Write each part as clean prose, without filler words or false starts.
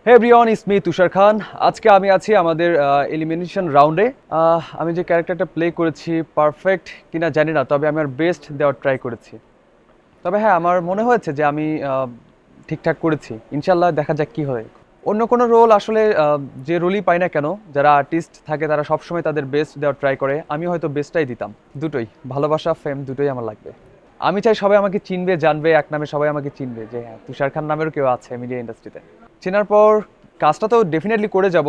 Hey everyone, it's me তুষার খান। আজকে আমি আছি আমাদের এলিমিনেশন রাউন্ডে। আমি যে ক্যারেক্টারটা প্লে করেছি পারফেক্ট কিনা জানি না, তবে আমি আমার বেস্ট দেওয়ার ট্রাই করেছি। তবে হ্যাঁ, আমার মনে হয়েছে যে আমি ঠিকঠাক করেছি। ইনশাল্লাহ দেখা যাক কী হয়। অন্য কোনো রোল আসলে যে রোলই পাই না কেন, যারা আর্টিস্ট থাকে তারা সবসময় তাদের বেস্ট দেওয়ার ট্রাই করে। আমি হয়তো বেস্টটাই দিতাম। দুটোই, ভালোবাসা ফেম দুটোই আমার লাগবে। আমি চাই সবাই আমাকে চিনবে, জানবে, এক নামে সবাই আমাকে চিনবে যে হ্যাঁ, তুষার খান নামেরও কেউ আছে মিডিয়া ইন্ডাস্ট্রিতে। চেনার পর কাজটা তো ডেফিনেটলি করে যাব।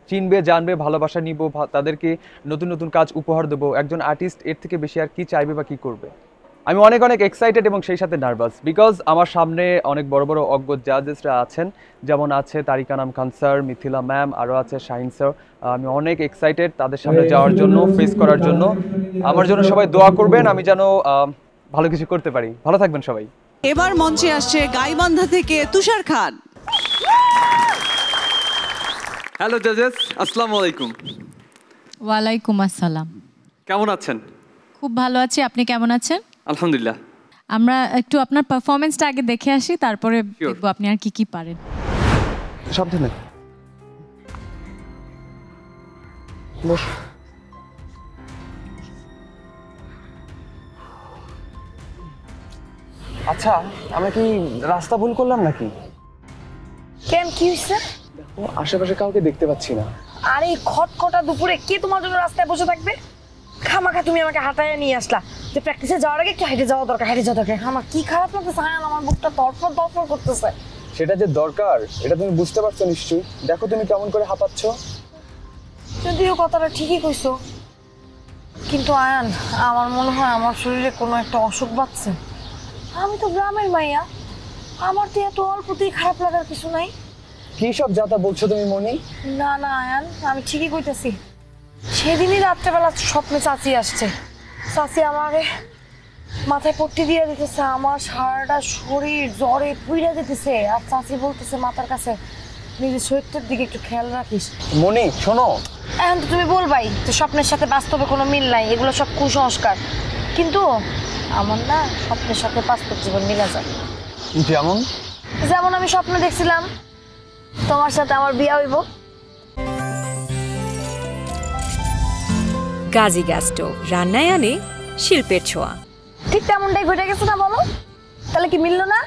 চিনবে, জানবে, ভালোবাসা নিব, তাদেরকে নতুন নতুন কাজ উপহার দেবো। একজন আর্টিস্ট এর থেকে বেশি আর কি চাইবে বা কী করবে। আমি অনেক অনেক এক্সাইটেড এবং সেই সাথে নার্ভাস, বিকজ আমার সামনে অনেক বড় বড় অজ্ঞ জাজেসরা আছেন। যেমন আছে তারিক আনাম খান স্যার, মিথিলা ম্যাম, আরও আছে শাহিন স্যার। আমি অনেক এক্সাইটেড তাদের সামনে যাওয়ার জন্য, ফেস করার জন্য। আমার জন্য সবাই দোয়া করবেন, আমি যেন ভালো কিছু করতে পারি। ভালো থাকবেন সবাই। এবার মঞ্চে আসছে গাইবান্ধা থেকে তুষার খান। হ্যালো জাজেস, আসসালামু আলাইকুম। ওয়ালাইকুম আসসালাম। কেমন আছেন? খুব ভালো আছি, আপনি কেমন আছেন? আলহামদুলিল্লাহ। আমরা একটু আপনার পারফরমেন্সটা আগে দেখে আসি, তারপরে দেখব আপনি আর কি কি পারেন। সাবধানে বস। আচ্ছা, আমরা কি রাস্তা ভুল করলাম নাকি? কেন, কি হইছে? আশেপাশে কাউকে দেখতে পাচ্ছি না। আরে খটখটা দুপুরে কে তোমার জন্য রাস্তায় বসে থাকবে? খামাখা তুমি আমাকে হাঁটায় নিয়ে আসলা যে প্র্যাকটিসে যাওয়ার আগে একটু হেঁটে যাওয়া দরকার, হেঁটে যাওয়া দরকার। আমার কি খারাপ লাগতেছে, হ্যাঁ আমার বুকটা তরফর তরফর করতেছে। সেটা যে দরকার এটা তুমি বুঝতে পারছো নিশ্চয়ই। দেখো তুমি কেমন করে হাঁপাচ্ছ। যদিও কথাটা ঠিকই কইছো, কিন্তু আয়ান আমার মনে হয় আমার শরীরে কোনো একটা অসুখ বাঁধছে। আমি তো গ্রামের মাইয়া, আমার তো এত অল্পতেই খারাপ লাগার কিছু নাই। কি সব যাতা বলছো তুমি মনি? না না আয়ান, আমি ঠিকই কইতেছি। সেদিনই রাত্রেবেলা স্বপ্নে চাচি আসছে। চাচি আমারে মাথায় পট্টি দিয়ে দিতেছে, আমার সারাটা শরীর জ্বরে পুইরা দিতেছে। আর চাচি বলতেছে মাথার কাছে নিজের শরীরটার দিকে একটু খেয়াল রাখিস। মনি শোনো, এখন তো তুমি বলবাই যে স্বপ্নের সাথে বাস্তবে কোনো মিল নাই, এগুলো সব কুসংস্কার। কিন্তু আমার না স্বপ্নের সাথে বাস্তব জীবন মিলা যায়। যেমন যেমন আমি স্বপ্নে দেখছিলাম তোমার সাথে আমার বিয়ে হইব। গাজী গ্যাস স্টোভ, রান্নায় আনে শিল্পের ছোঁয়া। ঠিক তেমনটাই ঘটে গেছে না, বলো তাহলে কি মিললো না?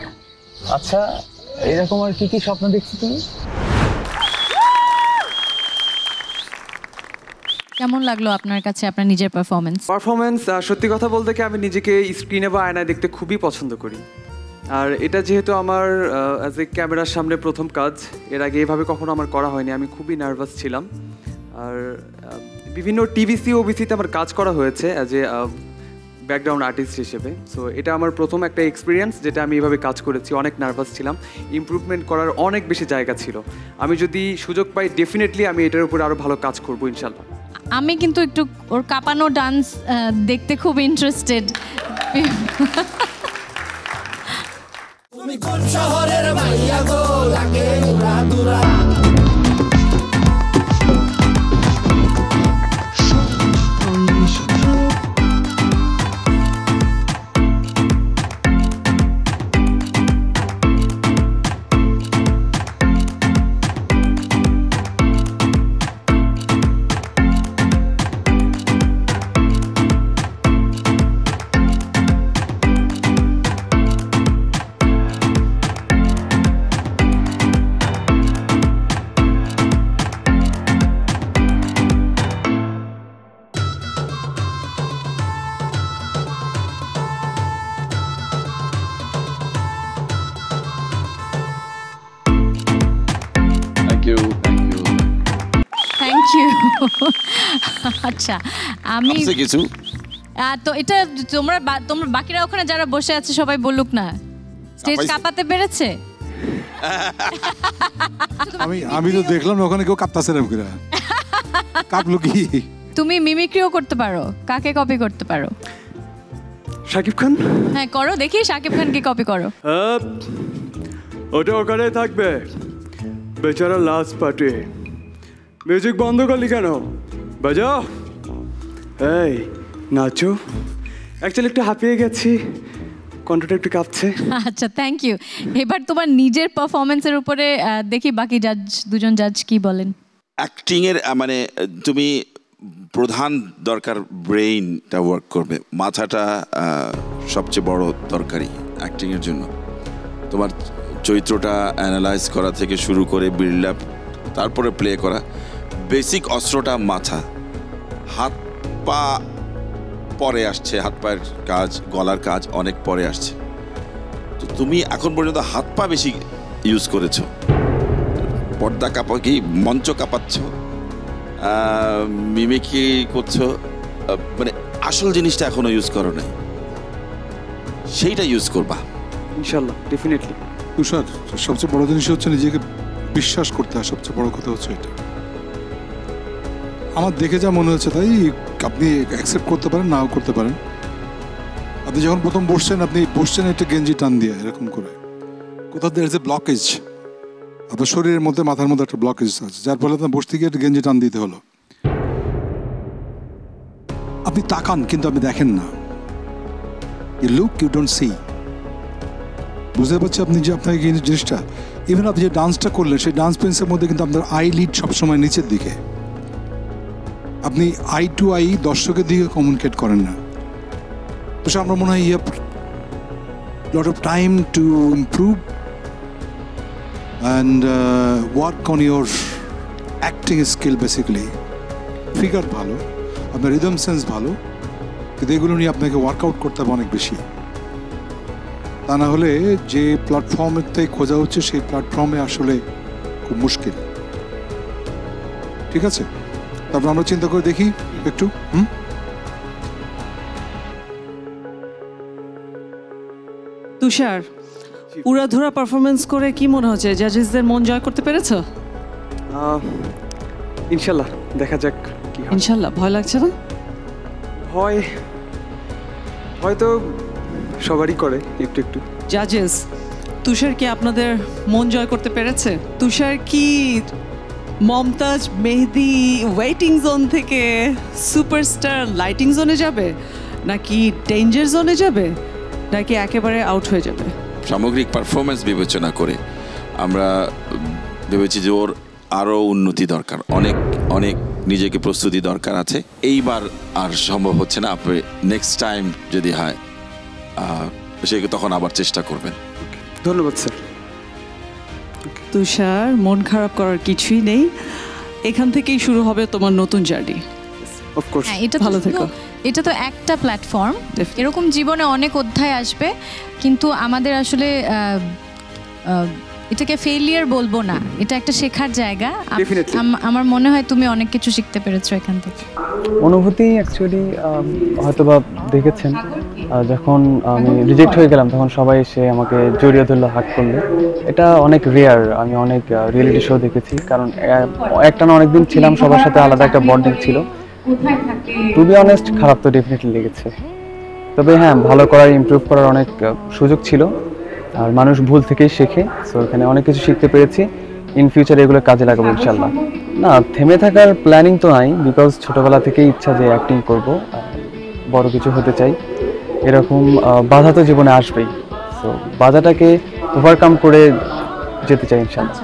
আচ্ছা, এরকম আর কি কি স্বপ্ন দেখছো তুমি? কেমন লাগলো আপনার কাছে আপনার নিজের পারফরমেন্স? সত্যি কথা বলতে কি আমি নিজেকে স্ক্রিনে বা আয়নায় দেখতে খুবই পছন্দ করি। আর এটা যেহেতু আমার অ্যাজ এ ক্যামেরার সামনে প্রথম কাজ, এর আগে এভাবে কখনো আমার করা হয়নি। আমি খুবই নার্ভাস ছিলাম। আর বিভিন্ন টিভিসি ওবিসিতে আমার কাজ করা হয়েছে অ্যাজ এ ব্যাকগ্রাউন্ড আর্টিস্ট হিসেবে। সো এটা আমার প্রথম একটা এক্সপিরিয়েন্স যেটা আমি এভাবে কাজ করেছি। অনেক নার্ভাস ছিলাম, ইমপ্রুভমেন্ট করার অনেক বেশি জায়গা ছিল। আমি যদি সুযোগ পাই ডেফিনেটলি আমি এটার উপর আরও ভালো কাজ করবো ইনশাল্লাহ। আমি কিন্তু একটু ওর কাঁপানো ডান্স দেখতে খুব ইন্টারেস্টেড। তুমি কোন শহরের মাইয়া গো, লাগে দুরা দুরা। Thank you. আচ্ছা, আমি তো এটা তোমরা বাকিরা ওখানে যারা বসে আছে সবাই বলুক না, স্টেজ কাঁপাতে পেরেছে? আমি তো দেখলাম ওখানে কেউ কাঁপতাছে না, কাঁপলো কি? তুমি মিমিক্রিও করতে পারো, কাকে কপি করতে পারো? শাকিব খান। হ্যাঁ করো, দেখি শাকিব খানকে কপি করো। ওটা ওখানে থাকবে, বেচারা লাস্ট পার্টি। মিউজিক বন্ধ করলি কেন? বাজাও। এই নাচো। অ্যাকচুয়ালি একটু হাঁপিয়ে গেছি, কণ্ঠটা একটু কাঁপছে। আচ্ছা, থ্যাংক ইউ। এবার তোমার নিজের পারফরমেন্সের উপরে দেখি বাকি দুজন জাজ কি বলেন। অ্যাক্টিং এর মানে তুমি প্রধান দরকার ব্রেইনটা ওয়ার্ক করবে, মাথাটা সবচেয়ে বড় দরকারি অ্যাক্টিং এর জন্য। তোমার চরিত্রটা অ্যানালাইজ করা থেকে শুরু করে বিল্ড আপ, তারপরে প্লে করা, বেসিক অস্ত্রটা মাথা। হাত পা পরে আসছে, হাত পায়ের কাজ, গলার কাজ অনেক পরে আসছে। তো তুমি এখন পর্যন্ত হাত পা বেশি ইউজ করেছো, পর্দা কি মঞ্চ কাঁপাচ্ছ, মিমিক্রি করছো, মানে আসল জিনিসটা এখনো ইউজ করো নাই, সেইটা ইউজ করবা ইনশাল্লাহ, ডেফিনেটলি। তুষার, সবচেয়ে বড় জিনিস হচ্ছে নিজেকে বিশ্বাস করতে হয়, সবচেয়ে বড় কথা হচ্ছে এটা। আমার দেখে যা মনে হচ্ছে তাই আপনি অ্যাকসেপ্ট করতে পারেন, নাও করতে পারেন। আপনি যখন প্রথম বসছেন একটা গেঞ্জি টান দিয়ে এরকম করে, কোথাও দের ইজ এ ব্লকেজ, আপনার শরীরের মধ্যে মাথার মধ্যে একটা ব্লকেজ আছে, যার ফলে আপনার বসতে গিয়ে একটা গেঞ্জি টান দিতে হলো। আপনি তাকান কিন্তু আপনি দেখেন না, you look, you don't see. বুঝতে পারছি আপনি যে আপনার এই জিনিসটা, ইভেন আপনি যে ডান্সটা করলেন সেই ডান্স পেন্সের মধ্যে কিন্তু আপনার আই লিড সবসময় নিচের দিকে, আপনি আই টু আই দর্শকের দিকে কমিউনিকেট করেন না। তো আমার মনে হয় you have lot of time to improve and work on your acting skill basically. Figure ভালো, আপনার রিদম সেন্স ভালো, কিন্তু এগুলো নিয়ে আপনাকে ওয়ার্কআউট করতে হবে অনেক বেশি। তা না হলে যে প্ল্যাটফর্মেতে খোঁজা হচ্ছে সেই প্ল্যাটফর্মে আসলে খুব মুশকিল। ঠিক আছে, তারপর আমরা চিন্তা করে দেখি একটু। তুষার, উড়াধুরা পারফরমেন্স করে কি মনে হচ্ছে, জাজেসদের মন জয় করতে পেরেছো? ইনশাল্লাহ, দেখা যাক কি হয়। ইনশাল্লাহ। ভয় লাগছে না? ভয় হয়তো সবারই করে একটু একটু। জাজেস, তুষার কি আপনাদের মন জয় করতে পেরেছে? তুষার কি মমতাজ মেহেদি ওয়েটিং জোন থেকে সুপারস্টার লাইটিং জোনে যাবে, নাকি ডেঞ্জার জোনে যাবে, নাকি একেবারে আউট হয়ে যাবে? সামগ্রিক পারফরমেন্স বিবেচনা করে আমরা ভেবেছি যে ওর আরও উন্নতি দরকার, অনেক অনেক নিজেকে প্রস্তুতি দরকার আছে। এইবার আর সম্ভব হচ্ছে না, আপনি নেক্সট টাইম যদি হয় সে তখন আবার চেষ্টা করবেন। ধন্যবাদ স্যার। তুষার, মন খারাপ করার কিছুই নেই, এখান থেকেই শুরু হবে তোমার নতুন জার্নি। অফকোর্স, ভালো থেকো। এটা তো একটা প্ল্যাটফর্ম, এরকম জীবনে অনেক অধ্যায় আসবে, কিন্তু আমাদের আসলে এটাকে ফেলিয়ার বলবো না, এটা একটা শেখার জায়গা। আমার মনে হয় তুমি অনেক কিছু শিখতে পেরেছো এখান থেকে। অনুভূতি অ্যাকচুয়ালি হয়তোবা দেখেছেন, যখন আমি রিজেক্ট হয়ে গেলাম তখন সবাই এসে আমাকে জড়িয়ে ধরলো, হাত করলো। এটা অনেক রেয়ার, আমি অনেক রিয়েলিটি শো দেখেছি, কারণ একটা না অনেকদিন ছিলাম, সবার সাথে আলাদা একটা বন্ডিং ছিল। টু বি অনেস্ট, খারাপ তো ডেফিনেটলি লেগেছে, তবে হ্যাঁ, ভালো করার, ইমপ্রুভ করার অনেক সুযোগ ছিল, আর মানুষ ভুল থেকেই শেখে। সো এখানে অনেক কিছু শিখতে পেরেছি, ইন ফিউচারে এগুলো কাজে লাগাবো ইনশাল্লাহ। না, থেমে থাকার প্ল্যানিং তো নাই, বিকজ ছোটবেলা থেকেই ইচ্ছা যে অ্যাক্টিং করব, বড় কিছু হতে চাই, এরকম বাধা তো জীবনে আসবেই। সো বাধাটাকে ওভারকাম করে যেতে চাই ইনশাল্লাহ।